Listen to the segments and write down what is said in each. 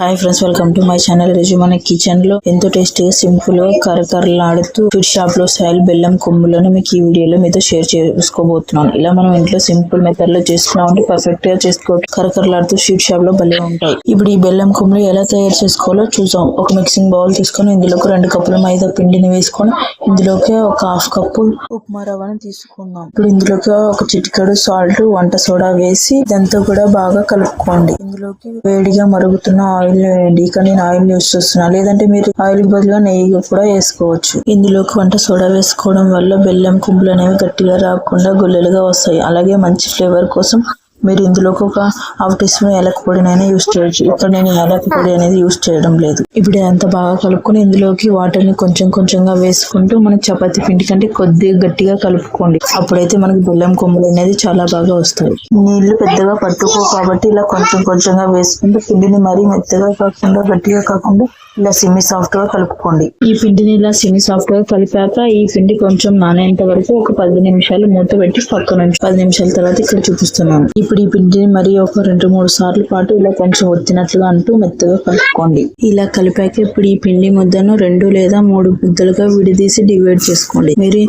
Hi friends, welcome to my channel. రోజు మన kitchen లో ఎంతో టేస్టీగా సింపుల్ గా కరకరలాడుతూ స్వీట్ షాప్ లో స్టైల్ బెల్లం కొమ్ములను మీకు ఈ వీడియోలో మీతో షేర్ చేసుకోబోతున్నాను. ఇలా మనం ఇంట్లో సింపుల్ మెథడ్ లో చేసుకున్నామంటే పర్ఫెక్ట్ గా చేసుకోవచ్చు. కరకరలాడుతూ స్వీట్ షాప్ లో భలే ఉంటాయి. ఇప్పుడు ఈ బెల్లం కొమ్ములు ఎలా తయారు చేసుకోవాలో చూసాం. ఒక మిక్సింగ్ బౌల్ తీసుకొని ఇందులోకి 2 కప్పుల మైదా పిండిని వేసుకొని ఇందులోకి ఒక 1/2 కప్పు ఉప్మా రవ్వని తీసుకుందాం. ఇప్పుడు ఇందులోకి ఒక చిటికెడు సాల్ట్, వంట సోడా వేసి ఇదంతా కూడా బాగా కలుపుకోండి. ఇందులోకి వేడిగా మరుగుతున్న ఆయిల్ వేయండి. ఇక్కడ నేను ఆయిల్ యూస్ చేస్తున్నా, లేదంటే మీరు ఆయిల్ బదులుగా నెయ్యి కూడా వేసుకోవచ్చు. ఇందులోకి వంట సోడా వేసుకోవడం వల్ల బెల్లం కొమ్ములు అనేవి గట్టిగా రాకుండా గుల్లలుగా వస్తాయి. అలాగే మంచి ఫ్లేవర్ కోసం మీరు ఇందులోకి ఒక 1/2 టీ స్పూన్ యాలక పొడినైనా యూస్ చేయొచ్చు. ఇక్కడ నేను యాలక పొడి అనేది యూస్ చేయడం లేదు. ఇప్పుడు ఇదంతా బాగా కలుపుకొని ఇందులోకి వాటర్ని కొంచెం కొంచెంగా వేసుకుంటూ మన చపాతీ పిండి కంటే కొద్దిగా గట్టిగా కలుపుకోండి. అప్పుడైతే మనకి బెల్లం కొమ్ములు అనేది చాలా బాగా వస్తాయి. నీళ్లు పెద్దగా పట్టుకో కాబట్టి ఇలా కొంచెం కొంచెంగా వేసుకుంటూ పిండిని మరీ మెత్తగా కాకుండా గట్టిగా కాకుండా ఇలా సెమీ సాఫ్ట్ గా కలుపుకోండి. ఈ పిండిని ఇలా సెమీ సాఫ్ట్ గా కలిపాక ఈ పిండి కొంచెం నానేంత వరకు ఒక 10 నిమిషాలు మూత పెట్టి పక్కన 10 నిమిషాల తర్వాత ఇక్కడ చూపిస్తున్నాను. ఇప్పుడు ఈ పిండిని మరి ఒక 2-3 సార్లు పాటు ఇలా కొంచెం ఒత్తినట్లుగా అంటూ మెత్తగా కలుపుకోండి. ఇలా కలిపాక ఇప్పుడు ఈ పిండి ముద్దను 2 లేదా 3 ముద్దలుగా విడిదీసి డివైడ్ చేసుకోండి. మీరు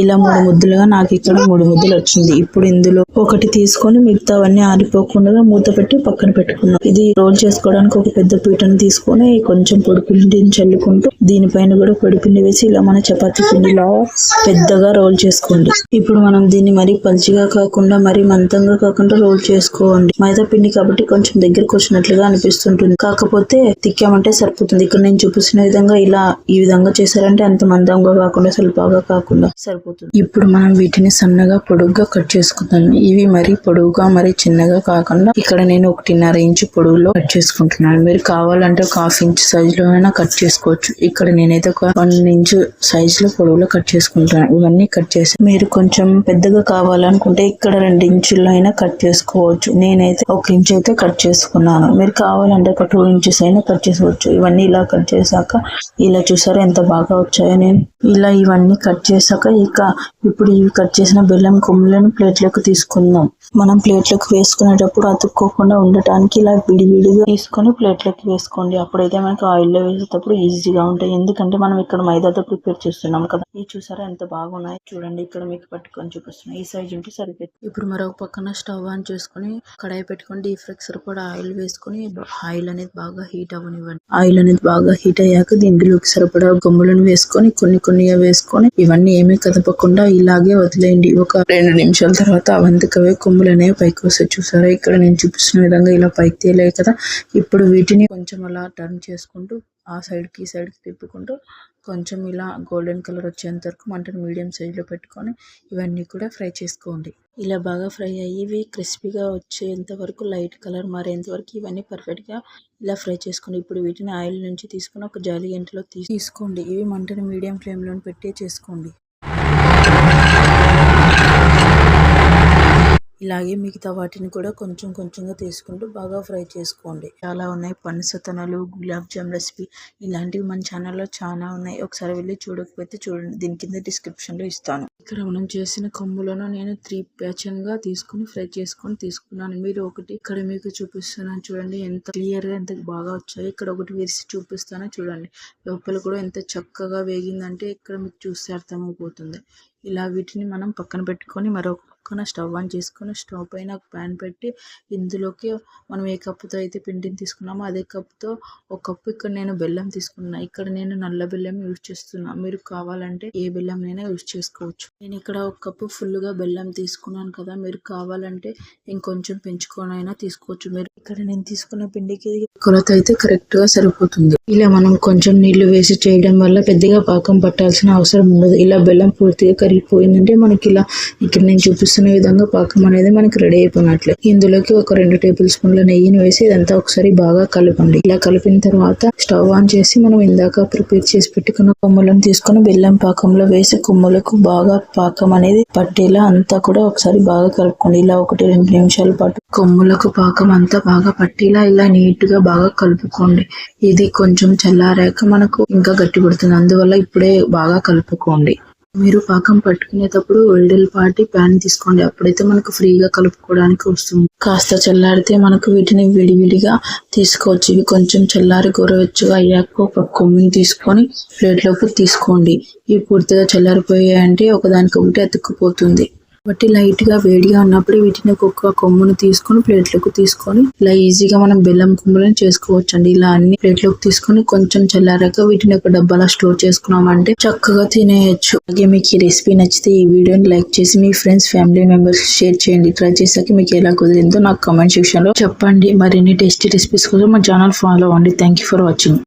ఇలా 3 ముద్దలుగా, నాకు ఇక్కడ 3 ముద్దలు వచ్చింది. ఇప్పుడు ఇందులో ఒకటి తీసుకొని మిగతావన్నీ ఆరిపోకుండా మూత పెట్టి పక్కన పెట్టుకున్నాం. ఇది రోల్ చేసుకోవడానికి ఒక పెద్ద పీటను తీసుకొని కొంచెం పొడి పిండిని చల్లుకుంటూ దీనిపైన కూడా పొడి పిండి వేసి ఇలా మన చపాతీ పిండిలా పెద్దగా రోల్ చేసుకోండి. ఇప్పుడు మనం దీన్ని మరీ పల్చిగా కాకుండా మరీ మందంగా కాకుండా రోల్ చేసుకోండి. మైదా పిండి కాబట్టి కొంచెం దగ్గరకు వచ్చినట్లుగా అనిపిస్తుంటుంది, కాకపోతే తిక్కామంటే సరిపోతుంది. ఇక్కడ నేను చూపిస్తున్న విధంగా ఈ విధంగా చేశారంటే అంత మందంగా కాకుండా స్వల్పగా కాకుండా సరిపోతుంది. ఇప్పుడు మనం వీటిని సన్నగా పొడుగ్గా కట్ చేసుకుందాం. ఇవి మరీ పొడుగుగా మరీ చిన్నగా కాకుండా ఇక్కడ నేను 1.5 ఇంచు పొడవులో కట్ చేసుకుంటున్నాను. మీరు కావాలంటే ఒక 1/2 ఇంచు సైజులో అయినా కట్ చేసుకోవచ్చు. ఇక్కడ నేనైతే ఒక 1 ఇంచు సైజులో పొడవులో కట్ చేసుకుంటాను. ఇవన్నీ కట్ చేసి మీరు కొంచెం పెద్దగా కావాలనుకుంటే ఇక్కడ 2 ఇంచుల్లో అయినా కట్ చేసుకోవచ్చు. నేనైతే 1 ఇంచు అయితే కట్ చేసుకున్నాను. మీరు కావాలంటే ఒక 2 ఇంచెస్ అయినా కట్ చేసుకోవచ్చు. ఇవన్నీ ఇలా కట్ చేశాక ఇలా చూసారా ఎంత బాగా వచ్చాయో. నేను ఇలా ఇవన్నీ కట్ చేశాక ఇప్పుడు ఇవి కట్ చేసిన బెల్లం కొమ్ములను ప్లేట్లోకి తీసుకుందాం. మనం ప్లేట్లోకి వేసుకునేటప్పుడు అతుక్కోకుండా ఉండటానికి ఇలా విడివిడిగా తీసుకొని ప్లేట్లోకి వేసుకోండి. అప్పుడైతే మనకి ఆయిల్లో వేసేటప్పుడు ఈజీగా ఉంటాయి. ఎందుకంటే మనం ఇక్కడ మైదాతో ప్రిపేర్ చేస్తున్నాం కదా. ఇవి చూసారా ఎంత బాగున్నాయి. చూడండి, ఇక్కడ మీకు పట్టుకొని చూపిస్తున్నాయి. ఈ సైజ్ ఉంటే సరిపోతుంది. ఇప్పుడు మరొక పక్కన స్టవ్ ఆన్ చేసుకుని కడాయి పెట్టుకొని డీప్ ఫ్రైకి సరిపడా ఆయిల్ వేసుకుని ఆయిల్ అనేది బాగా హీట్ అవ్వనివ్వండి. ఆయిల్ అనేది బాగా హీట్ అయ్యాక దీంట్లోకి సరిపడా కొమ్ములను వేసుకొని కొన్నిగా వేసుకొని ఇవన్నీ ఏమీ కదపకుండా ఇలాగే వదిలేయండి. ఒక 2 నిమిషాల తర్వాత అవంతకవే కొమ్ములు అనేవి పైకి వస్తాయి. చూసారా, ఇక్కడ నేను చూపిస్తున్న విధంగా ఇలా పైకి తేలాయి కదా. ఇప్పుడు వీటిని కొంచెం అలా టర్న్ చేసుకుంటూ ఆ సైడ్కి ఈ సైడ్కి తిప్పుకుంటూ కొంచెం ఇలా గోల్డెన్ కలర్ వచ్చేంత వరకు మంటను మీడియం సైజులో పెట్టుకొని ఇవన్నీ కూడా ఫ్రై చేసుకోండి. ఇలా బాగా ఫ్రై అయ్యి క్రిస్పీగా వచ్చేంత వరకు, లైట్ కలర్ మారేంత వరకు ఇవన్నీ పర్ఫెక్ట్గా ఇలా ఫ్రై చేసుకోండి. ఇప్పుడు వీటిని ఆయిల్ నుంచి తీసుకుని ఒక జాలి గంటలో తీసుకోండి. ఇవి మంటను మీడియం ఫ్లేమ్లో పెట్టి చేసుకోండి. ఇలాగే మిగతా వాటిని కూడా కొంచెం కొంచెంగా తీసుకుంటూ బాగా ఫ్రై చేసుకోండి. చాలా ఉన్నాయి. పనసతనలు, గులాబ్ జామ్ రెసిపీ ఇలాంటివి మన ఛానల్లో చాలా ఉన్నాయి. ఒకసారి వెళ్ళి చూడకపోతే చూడండి, దీని కింద డిస్క్రిప్షన్లో ఇస్తాను. ఇక్కడ మనం చేసిన కొమ్ములను నేను 3 ప్యాచన్గా తీసుకుని ఫ్రై చేసుకొని తీసుకున్నాను. మీరు ఒకటి ఇక్కడ మీకు చూపిస్తున్నాను చూడండి, ఎంత క్లియర్గా ఎంత బాగా వచ్చాయి. ఇక్కడ ఒకటి విరిసి చూపిస్తాను చూడండి. లోపల కూడా ఎంత చక్కగా వేగిందంటే ఇక్కడ మీకు చూస్తే అర్థమైపోతుంది. ఇలా వీటిని మనం పక్కన పెట్టుకొని మరొక పక్కన స్టవ్ ఆన్ చేసుకొని స్టవ్ పైన ఒక ప్యాన్ పెట్టి ఇందులోకి మనం ఏ కప్పుతో అయితే పిండిని తీసుకున్నామో అదే కప్పుతో 1 కప్పు ఇక్కడ నేను బెల్లం తీసుకున్నా. ఇక్కడ నేను నల్ల బెల్లం యూజ్ చేస్తున్నా. మీరు కావాలంటే ఏ బెల్లం అయినా యూజ్ చేసుకోవచ్చు. నేను ఇక్కడ 1 కప్పు ఫుల్గా బెల్లం తీసుకున్నాను కదా. మీరు కావాలంటే ఇంకొంచెం పెంచుకొనైనా తీసుకోవచ్చు. మీరు ఇక్కడ నేను తీసుకున్న పిండికి కొలత అయితే కరెక్ట్ గా సరిపోతుంది. ఇలా మనం కొంచెం నీళ్లు వేసి చేయడం వల్ల పెద్దగా పాకం పట్టాల్సిన అవసరం ఉండదు. ఇలా బెల్లం పూర్తిగా కరిగిపోయిందంటే మనకి ఇలా ఇక్కడ నేను చూపిస్తున్న విధంగా పాకం అనేది మనకి రెడీ అయిపోయినట్లే. ఇందులోకి ఒక 2 టేబుల్ స్పూన్ల నెయ్యిని వేసి ఇదంతా ఒకసారి బాగా కలపండి. ఇలా కలిపిన తర్వాత స్టవ్ ఆన్ చేసి మనం ఇందాక ప్రిపేర్ చేసి పెట్టుకున్న కొమ్ములను తీసుకొని బెల్లం పాకంలో వేసి కొమ్ములకు బాగా పాకం అనేది పట్టేలా అంతా కూడా ఒకసారి బాగా కలుపుకోండి. ఇలా 1-2 నిమిషాల పాటు కొమ్ములకు పాకం అంతా బాగా పట్టేలా ఇలా నీట్ గా బాగా కలుపుకోండి. ఇది కొంచెం చల్లారాక మనకు ఇంకా గట్టి పడుతుంది. అందువల్ల ఇప్పుడే బాగా కలుపుకోండి. మీరు పాకం పట్టుకునేటప్పుడు వెడల్పాటి ప్యాన్ తీసుకోండి. అప్పుడైతే మనకు ఫ్రీగా కలుపుకోవడానికి వస్తుంది. కాస్త చల్లారితే మనకు వీటిని విడివిడిగా తీసుకోవచ్చు. ఇవి కొంచెం చల్లారి గోరువెచ్చగా అయ్యాక ఒక కొమ్ముని తీసుకొని ప్లేట్లోకి తీసుకోండి. ఇవి పూర్తిగా చల్లారిపోయాయంటే ఒకదానికొకటి అతుక్కుపోతుంది. కాబట్టి లైట్ గా వేడిగా ఉన్నప్పుడు వీటిని ఒక్కొక్క కొమ్మును తీసుకొని ప్లేట్లోకి తీసుకొని ఇలా ఈజీగా మనం బెల్లం కొమ్ములను చేసుకోవచ్చు అండి. ఇలా అన్ని ప్లేట్లోకి తీసుకొని కొంచెం చల్లారాక వీటిని ఒక డబ్బాలో స్టోర్ చేసుకున్నామంటే చక్కగా తినేయచ్చు. అలాగే మీకు ఈ రెసిపీ నచ్చితే ఈ వీడియోని లైక్ చేసి మీ ఫ్రెండ్స్ ఫ్యామిలీ మెంబర్స్ షేర్ చేయండి. ట్రై చేశాక మీకు ఎలా కుదిరిందో నాకు కామెంట్ సెక్షన్ లో చెప్పండి. మరిన్ని టేస్టీ రెసిపీస్ కోసం మా ఛానల్ ఫాలో అవ్వండి. Thank you for watching.